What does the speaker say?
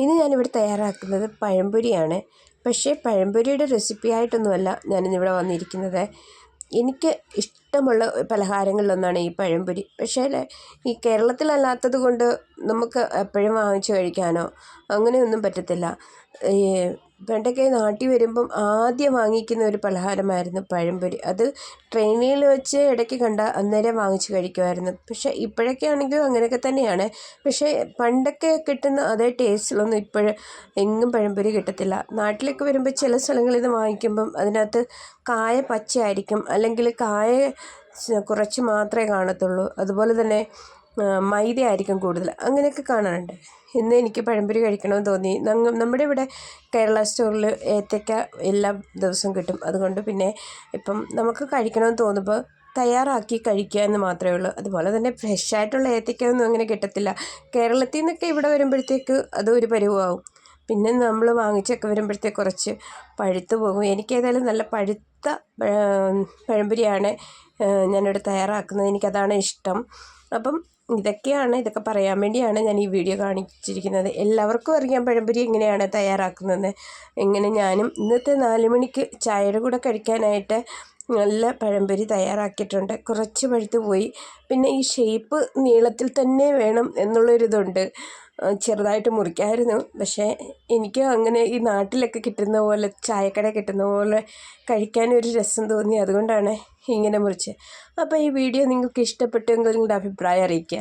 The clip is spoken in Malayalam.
ഇനി ഞാനിവിടെ തയ്യാറാക്കുന്നത് പഴംപൊരിയാണ്. പക്ഷേ പഴംപൊരിയുടെ റെസിപ്പി ആയിട്ടൊന്നുമല്ല ഞാനിന്നിവിടെ വന്നിരിക്കുന്നത്. എനിക്ക് ഇഷ്ടമുള്ള പലഹാരങ്ങളിലൊന്നാണ് ഈ പഴംപൊരി. പക്ഷേ ഈ കേരളത്തിലല്ലാത്തത് കൊണ്ട് നമുക്ക് എപ്പോഴും വാങ്ങിച്ച് കഴിക്കാനോ അങ്ങനെയൊന്നും പറ്റത്തില്ല. ഈ പണ്ടൊക്കെ നാട്ടിൽ വരുമ്പം ആദ്യം വാങ്ങിക്കുന്ന ഒരു പലഹാരമായിരുന്നു പഴംപൊരി. അത് ട്രെയിനിൽ വെച്ച് ഇടയ്ക്ക് കണ്ട അന്നേരം വാങ്ങിച്ച് കഴിക്കുമായിരുന്നു. പക്ഷേ ഇപ്പോഴൊക്കെ ആണെങ്കിലും അങ്ങനെയൊക്കെ തന്നെയാണ്. പക്ഷേ പണ്ടൊക്കെ കിട്ടുന്ന അതേ ടേസ്റ്റിലൊന്നും ഇപ്പോഴും എങ്ങും പഴംപൊരി കിട്ടത്തില്ല. നാട്ടിലൊക്കെ വരുമ്പോൾ ചില സ്ഥലങ്ങളിൽ നിന്ന് വാങ്ങിക്കുമ്പം അതിനകത്ത് കായ പച്ചയായിരിക്കും, അല്ലെങ്കിൽ കായ കുറച്ച് മാത്രമേ കാണത്തുള്ളൂ. അതുപോലെ തന്നെ മൈദ ആയിരിക്കും കൂടുതൽ, അങ്ങനെയൊക്കെ കാണാറുണ്ട്. ഇന്ന് എനിക്ക് പഴംപൊരി കഴിക്കണമെന്ന് തോന്നി. നമ്മുടെ ഇവിടെ കേരള സ്റ്റോറിൽ ഏത്തയ്ക്ക എല്ലാ ദിവസവും കിട്ടും. അതുകൊണ്ട് പിന്നെ ഇപ്പം നമുക്ക് കഴിക്കണമെന്ന് തോന്നുമ്പോൾ തയ്യാറാക്കി കഴിക്കുക എന്ന് മാത്രമേ ഉള്ളൂ. അതുപോലെ തന്നെ ഫ്രഷായിട്ടുള്ള ഏത്തയ്ക്ക അങ്ങനെ കിട്ടത്തില്ല. കേരളത്തിൽ നിന്നൊക്കെ ഇവിടെ വരുമ്പോഴത്തേക്ക് അതൊരു പരുവമാവും. പിന്നെ നമ്മൾ വാങ്ങിച്ചൊക്കെ വരുമ്പോഴത്തേക്ക് കുറച്ച് പഴുത്ത് പോകും. എനിക്കേതായാലും നല്ല പഴുത്ത പഴംപൊരിയാണ് ഞാനിവിടെ തയ്യാറാക്കുന്നത്. എനിക്കതാണ് ഇഷ്ടം. അപ്പം ഇതൊക്കെ പറയാൻ വേണ്ടിയാണ് ഞാൻ ഈ വീഡിയോ കാണിച്ചിരിക്കുന്നത്. എല്ലാവർക്കും അറിയാം പഴംപൊരി എങ്ങനെയാണ് തയ്യാറാക്കുന്നതെന്ന്. എങ്ങനെ ഞാനും ഇന്നത്തെ 4 മണിക്ക് ചായയുടെ കൂടെ കഴിക്കാനായിട്ട് നല്ല പഴംപൊരി തയ്യാറാക്കിയിട്ടുണ്ട്. കുറച്ച് പഴുത്ത് പോയി. പിന്നെ ഈ ഷേപ്പ് നീളത്തിൽ തന്നെ വേണം എന്നുള്ളൊരിതുണ്ട്. ചെറുതായിട്ട് മുറിക്കായിരുന്നു. പക്ഷേ എനിക്ക് അങ്ങനെ ഈ നാട്ടിലൊക്കെ കിട്ടുന്ന പോലെ, ചായക്കട കിട്ടുന്ന പോലെ കഴിക്കാനൊരു രസം തോന്നി. അതുകൊണ്ടാണ് ഇങ്ങനെ മുറിച്ചത്. അപ്പോൾ ഈ വീഡിയോ നിങ്ങൾക്ക് ഇഷ്ടപ്പെട്ടെങ്കിൽ നിങ്ങളുടെ അഭിപ്രായം അറിയിക്കുക.